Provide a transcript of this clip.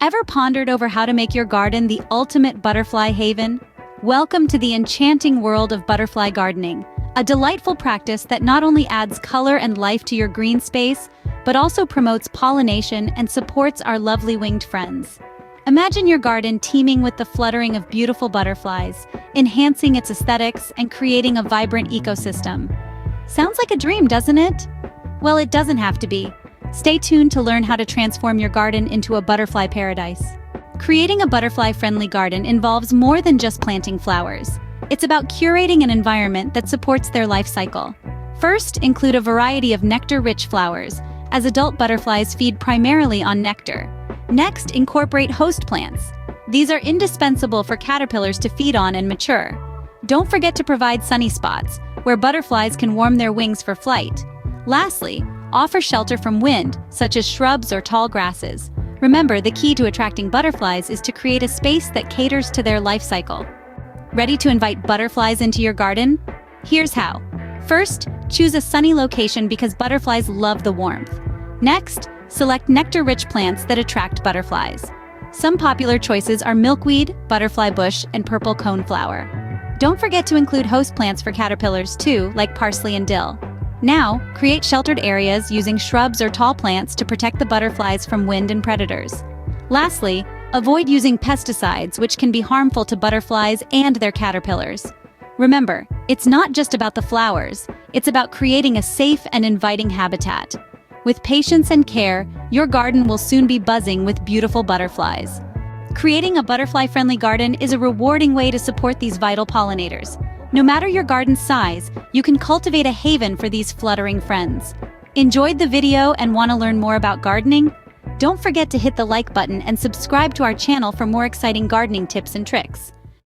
Ever pondered over how to make your garden the ultimate butterfly haven? Welcome to the enchanting world of butterfly gardening, a delightful practice that not only adds color and life to your green space, but also promotes pollination and supports our lovely winged friends. Imagine your garden teeming with the fluttering of beautiful butterflies, enhancing its aesthetics and creating a vibrant ecosystem. Sounds like a dream, doesn't it? Well, it doesn't have to be. Stay tuned to learn how to transform your garden into a butterfly paradise. Creating a butterfly-friendly garden involves more than just planting flowers. It's about curating an environment that supports their life cycle. First, include a variety of nectar-rich flowers, as adult butterflies feed primarily on nectar. Next, incorporate host plants. These are indispensable for caterpillars to feed on and mature. Don't forget to provide sunny spots, where butterflies can warm their wings for flight. Lastly, offer shelter from wind, such as shrubs or tall grasses. Remember, the key to attracting butterflies is to create a space that caters to their life cycle. Ready to invite butterflies into your garden? Here's how. First, choose a sunny location because butterflies love the warmth. Next, select nectar-rich plants that attract butterflies. Some popular choices are milkweed, butterfly bush, and purple coneflower. Don't forget to include host plants for caterpillars too, like parsley and dill. Now, create sheltered areas using shrubs or tall plants to protect the butterflies from wind and predators. Lastly, avoid using pesticides, which can be harmful to butterflies and their caterpillars. Remember, it's not just about the flowers, it's about creating a safe and inviting habitat. With patience and care, your garden will soon be buzzing with beautiful butterflies. Creating a butterfly-friendly garden is a rewarding way to support these vital pollinators. No matter your garden's size, you can cultivate a haven for these fluttering friends. Enjoyed the video and want to learn more about gardening? Don't forget to hit the like button and subscribe to our channel for more exciting gardening tips and tricks.